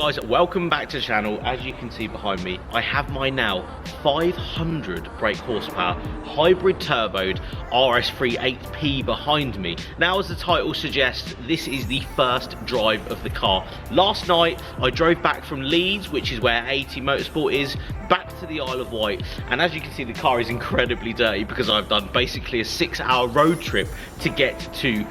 guys, welcome back to the channel. As you can see behind me, I have my now 500 brake horsepower hybrid turboed RS3 8P behind me. Now, as the title suggests, this is the first drive of the car. Last night I drove back from Leeds, which is where AUDI Motorsport is, back to the Isle of Wight, and as you can see, the car is incredibly dirty because I've done basically a 6-hour road trip to get to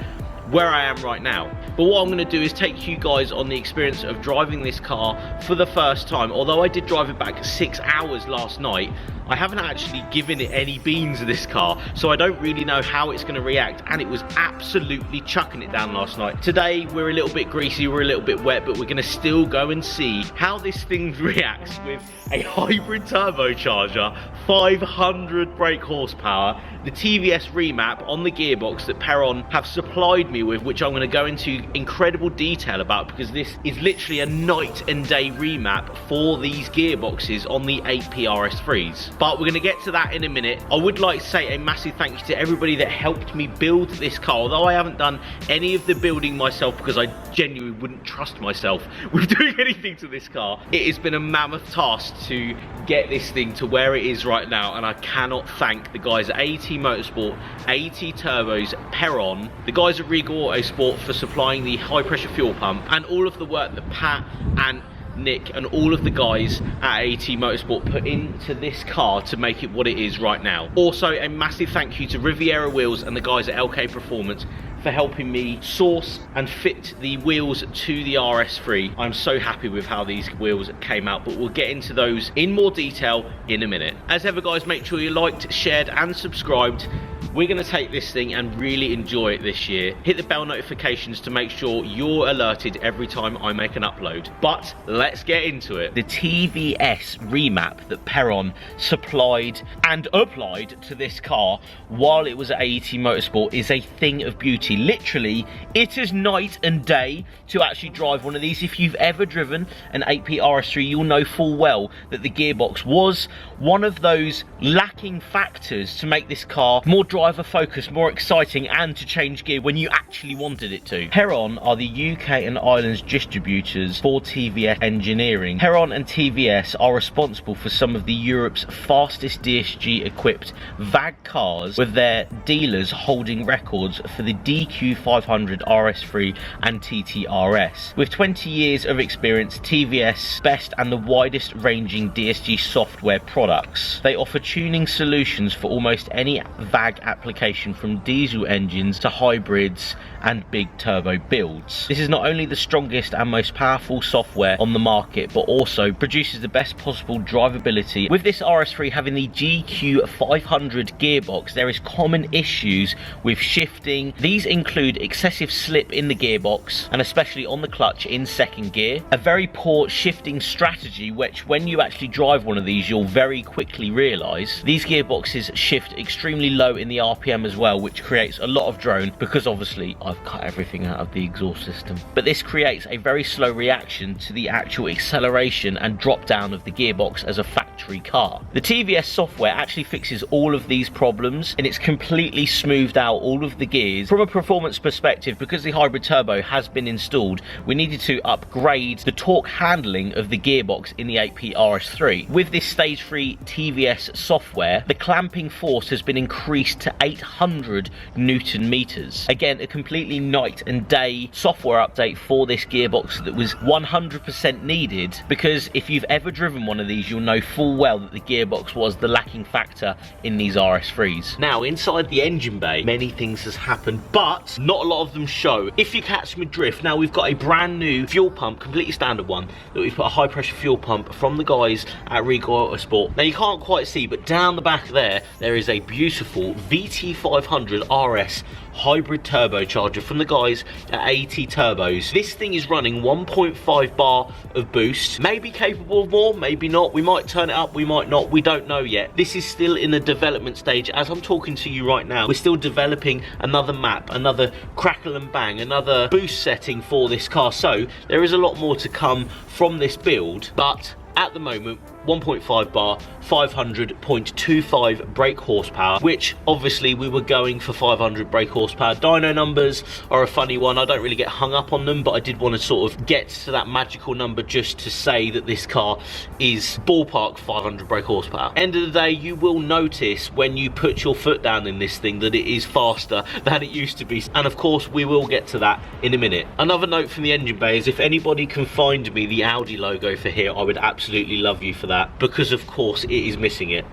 where I am right now. But what I'm going to do is take you guys on the experience of driving this car for the first time. Although I did drive it back 6 hours last night, I haven't actually given it any beans of this car, so I don't really know how it's going to react, and it was absolutely chucking it down last night. Today we're a little bit greasy, we're a little bit wet, but we're going to still go and see how this thing reacts with a hybrid turbocharger, 500 brake horsepower, the TVS remap on the gearbox that Perron have supplied me with, which I'm going to go into incredible detail about because this is literally a night and day remap for these gearboxes on the 8P RS3s. But we're going to get to that in a minute. I would like to say a massive thank you to everybody that helped me build this car. Although I haven't done any of the building myself because I genuinely wouldn't trust myself with doing anything to this car, it has been a mammoth task to get this thing to where it is right now, and I cannot thank the guys at AUDI Motorsport, AUDI Turbos, Perron, the guys at Regal Autosport for supplying the high pressure fuel pump, and all of the work that Pat and Nick and all of the guys at AUDI Motorsport put into this car to make it what it is right now. Also, a massive thank you to Riviera Wheels and the guys at LK Performance for helping me source and fit the wheels to the RS3. I'm so happy with how these wheels came out, but we'll get into those in more detail in a minute. As ever guys, make sure you liked, shared and subscribed. We're going to take this thing and really enjoy it this year. Hit the bell notifications to make sure you're alerted every time I make an upload. But let's get into it. The TVS remap that Perron supplied and applied to this car while it was at AUDI Motorsport is a thing of beauty. Literally, it is night and day to actually drive one of these. If you've ever driven an 8P RS3, you'll know full well that the gearbox was one of those lacking factors to make this car more driver focused, more exciting, and to change gear when you actually wanted it to. Perron are the UK and Ireland's distributors for TVS engineering. Perron and TVS are responsible for some of the Europe's fastest DSG equipped VAG cars, with their dealers holding records for the DQ500 RS3 and TTRS. With 20 years of experience, TVS best and the widest ranging DSG software products. They offer tuning solutions for almost any VAG application, from diesel engines to hybrids and big turbo builds. This is not only the strongest and most powerful software on the market, but also produces the best possible drivability. With this RS3 having the GQ500 gearbox, there is common issues with shifting. These include excessive slip in the gearbox, and especially on the clutch in second gear, a very poor shifting strategy, which when you actually drive one of these you'll very quickly realise. These gearboxes shift extremely low in the RPM as well, which creates a lot of drone because obviously I've cut everything out of the exhaust system. But this creates a very slow reaction to the actual acceleration and drop down of the gearbox as a factory car. The TVS software actually fixes all of these problems, and it's completely smoothed out all of the gears. From a performance perspective, because the hybrid turbo has been installed, we needed to upgrade the torque handling of the gearbox in the 8P RS3. With this stage 3 TVS software, the clamping force has been increased to 800 Newton meters. Again, a completely night and day software update for this gearbox that was 100% needed, because if you've ever driven one of these, you'll know full well that the gearbox was the lacking factor in these RS3s. Now, inside the engine bay, many things has happened, but not a lot of them show. If you catch my drift, now we've got a brand new fuel pump, completely standard one, that we've put a high pressure fuel pump from the guys at Regal Autosport. Now you can't quite see, but down the back there is a beautiful VT500 RS hybrid turbocharger from the guys at AUDI Turbos. This thing is running 1.5 bar of boost, maybe capable of more, maybe not. We might turn it up, we might not, we don't know yet. This is still in the development stage. As I'm talking to you right now, we're still developing another map, another crackle and bang, another boost setting for this car. So there is a lot more to come from this build, but at the moment 1.5 bar, 500.25 brake horsepower, which obviously we were going for 500 brake horsepower. Dyno numbers are a funny one. I don't really get hung up on them, but I did want to sort of get to that magical number just to say that this car is ballpark 500 brake horsepower. End of the day, you will notice when you put your foot down in this thing that it is faster than it used to be, and of course we will get to that in a minute. Another note from the engine bay is if anybody can find me the Audi logo for here, I would absolutely love you for that, because of course it is missing it.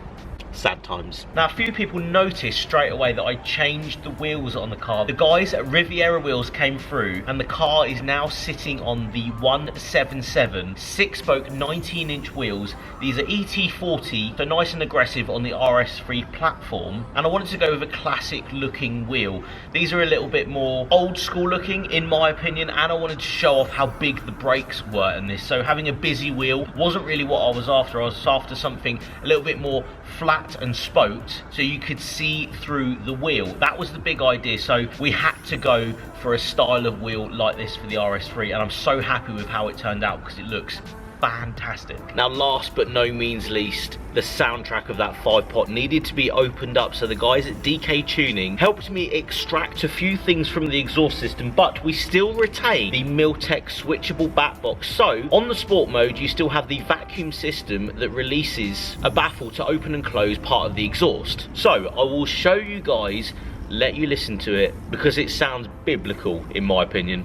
Sad times. Now, a few people noticed straight away that I changed the wheels on the car. The guys at Riviera Wheels came through and the car is now sitting on the 177 6-spoke 19-inch wheels. These are ET40, so nice and aggressive on the RS3 platform, and I wanted to go with a classic looking wheel. These are a little bit more old school looking in my opinion, and I wanted to show off how big the brakes were in this. So having a busy wheel wasn't really what I was after. I was after something a little bit more flat and spoked so you could see through the wheel. That was the big idea, so we had to go for a style of wheel like this for the RS3, and I'm so happy with how it turned out because it looks fantastic. Now, last but no means least, the soundtrack of that 5-pot needed to be opened up, so the guys at DK Tuning helped me extract a few things from the exhaust system, but we still retain the Miltech switchable back box. So on the sport mode you still have the vacuum system that releases a baffle to open and close part of the exhaust. So I will show you guys, let you listen to it, because it sounds biblical in my opinion.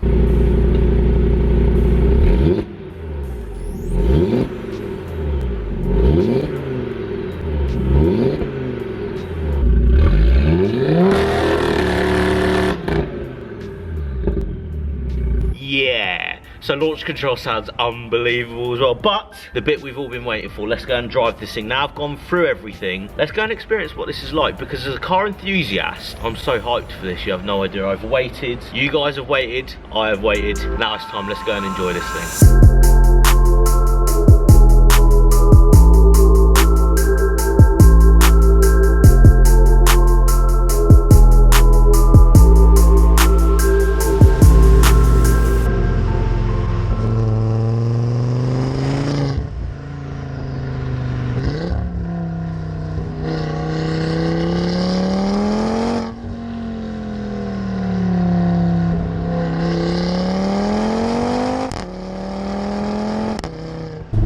Yeah, so launch control sounds unbelievable as well, but the bit we've all been waiting for, let's go and drive this thing. Now I've gone through everything, let's go and experience what this is like, because as a car enthusiast, I'm so hyped for this, you have no idea. I've waited, you guys have waited, I have waited, now it's time, let's go and enjoy this thing.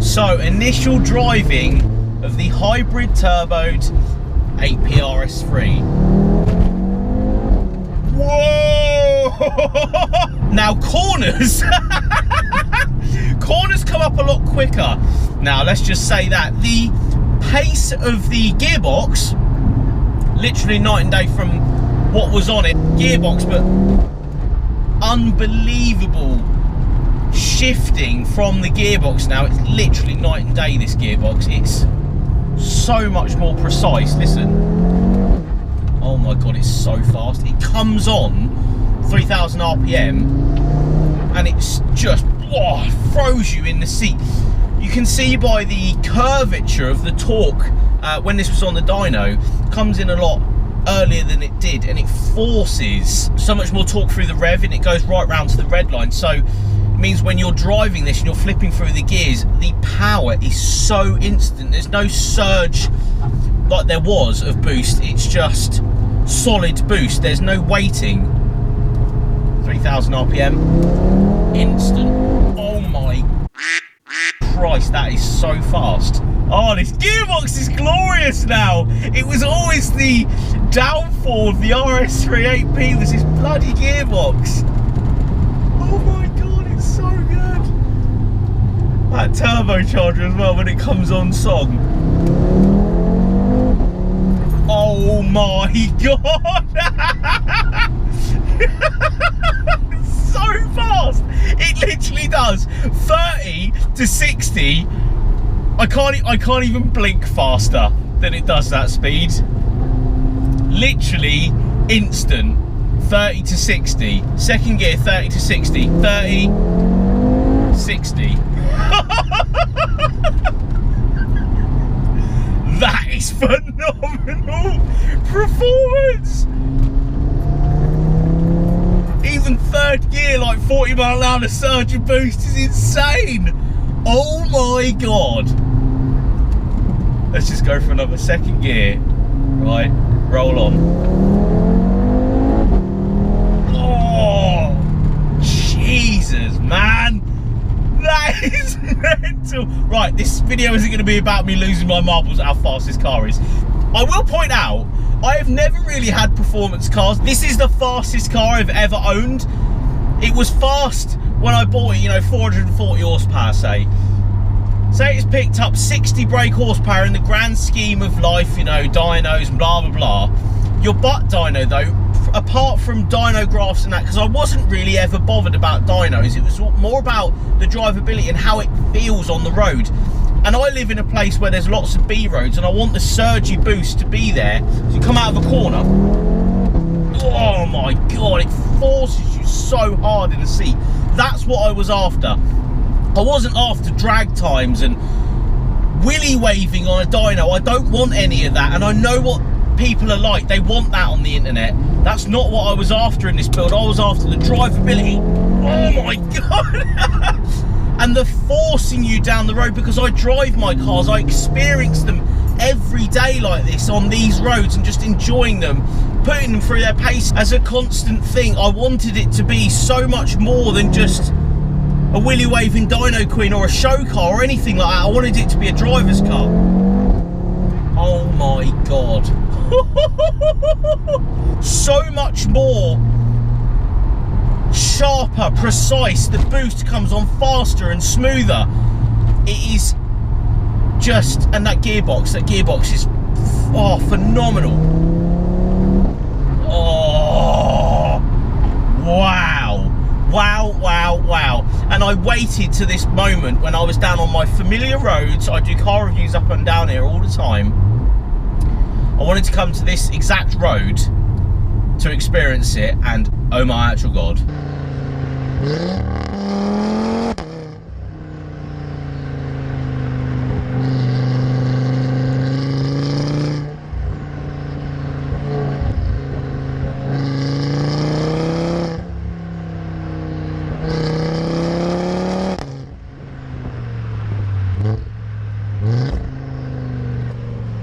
So, initial driving of the hybrid turboed 8P RS3. Whoa! Now corners, corners come up a lot quicker. Now let's just say that the pace of the gearbox, literally night and day from what was on it, gearbox, but unbelievable shifting from the gearbox now. It's literally night and day, this gearbox. It's so much more precise. Listen, oh my god, it's so fast. It comes on 3000 RPM and it's just throws you in the seat. You can see by the curvature of the torque when this was on the dyno, comes in a lot earlier than it did, and it forces so much more torque through the rev, and it goes right round to the red line. So it means when you're driving this and you're flipping through the gears, the power is so instant. There's no surge like there was of boost, it's just solid boost. There's no waiting. 3000 RPM, instant. Oh my Christ, that is so fast. Oh, this gearbox is glorious now. It was always the downfall of the RS3 8P, was this bloody gearbox. Oh my god, it's so good. That turbocharger as well when it comes on song. Oh my god. It's so fast. It literally does 30 to 60. I can't even blink faster than it does that speed. Literally instant. 30 to 60. Second gear, 30 to 60. 30, 60. That is phenomenal performance. Even third gear, like 40 mile an hour surge and boost is insane. Oh my god. Let's just go for another second gear. Right, roll on. Oh, Jesus, man. That is mental. Right, this video isn't going to be about me losing my marbles at how fast this car is. I will point out, I have never really had performance cars. This is the fastest car I've ever owned. It was fast when I bought it, you know, 440 horsepower, say. Say it's picked up 60 brake horsepower in the grand scheme of life, you know, dynos and blah, blah, blah. Your butt dyno, though, apart from dyno graphs and that, because I wasn't really ever bothered about dynos, it was more about the drivability and how it feels on the road. And I live in a place where there's lots of B roads, and I want the surgy boost to be there. So you come out of a corner, oh my God, it forces you so hard in the seat. That's what I was after. I wasn't after drag times and willy waving on a dyno. I don't want any of that, and I know what people are like. They want that on the internet. That's not what I was after in this build. I was after the drivability. Oh my God. And the forcing you down the road, because I drive my cars, I experience them every day like this on these roads and just enjoying them, putting them through their pace as a constant thing. I wanted it to be so much more than just a willy waving dyno queen or a show car or anything like that. I wanted it to be a driver's car. Oh my God. So much more sharper, precise. The boost comes on faster and smoother. It is just, and that gearbox is phenomenal. Oh wow, wow, wow, wow. And I waited to this moment when I was down on my familiar roads. I do car reviews up and down here all the time. I wanted to come to this exact road to experience it, and oh my actual God.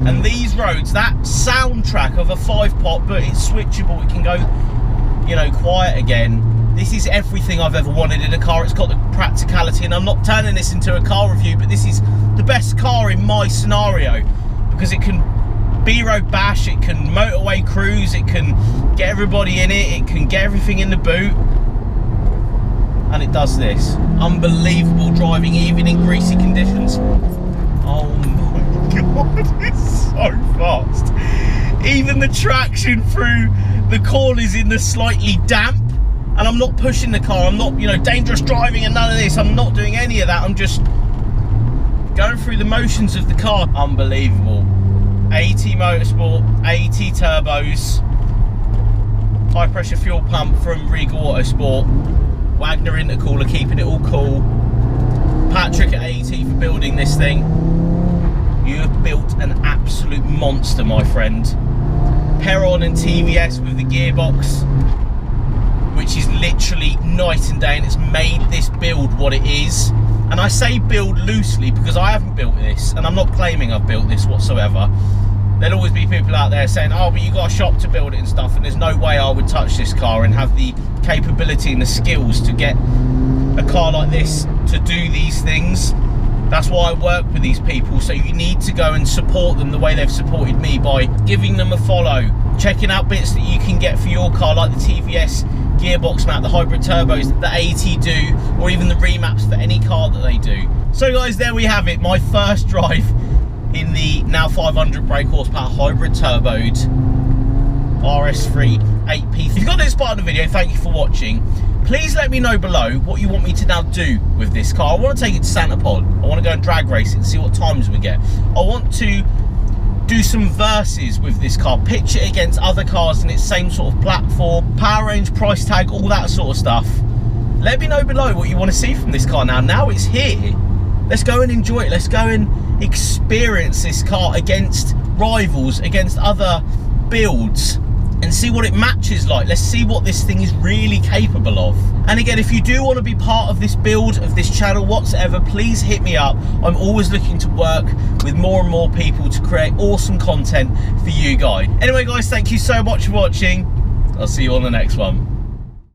And these roads, that soundtrack of a 5-pot, but it's switchable, it can go, you know, quiet again. This is everything I've ever wanted in a car. It's got the practicality, and I'm not turning this into a car review, but this is the best car in my scenario, because it can B-road bash, it can motorway cruise, it can get everybody in it can get everything in the boot, and it does this. Unbelievable driving, even in greasy conditions. Oh my God, it's so fast. Even the traction through the corners in the slightly damp, and I'm not pushing the car, I'm not, you know, dangerous driving and none of this, I'm not doing any of that, I'm just going through the motions of the car. Unbelievable. AT Motorsport, AT turbos, high pressure fuel pump from Regal Autosport, Wagner intercooler keeping it all cool. Patrick at AT for building this thing. You have built an absolute monster, my friend. Perron and TVS with the gearbox, which is literally night and day, and it's made this build what it is. And I say build loosely because I haven't built this, and I'm not claiming I've built this whatsoever. There'll always be people out there saying, oh, but you got a shop to build it and stuff, and there's no way I would touch this car and have the capability and the skills to get a car like this to do these things. That's why I work with these people, so you need to go and support them the way they've supported me, by giving them a follow, checking out bits that you can get for your car, like the TVS gearbox map, the hybrid turbos that AT do, or even the remaps for any car that they do. So guys, there we have it, my first drive in the now 500 brake horsepower hybrid turboed RS3 8P. If you got this part of the video, thank you for watching. Please let me know below what you want me to now do with this car. I want to take it to Santa Pod. I want to go and drag race it and see what times we get. I want to do some verses with this car, pitch it against other cars in its same sort of platform, power range, price tag, all that sort of stuff. Let me know below what you want to see from this car now. Now it's here. Let's go and enjoy it. Let's go and experience this car against rivals, against other builds, and see what it matches like. Let's see what this thing is really capable of. And again, if you do want to be part of this build, of this channel, whatsoever, please hit me up. I'm always looking to work with more and more people to create awesome content for you guys. Anyway guys, thank you so much for watching. I'll see you on the next one.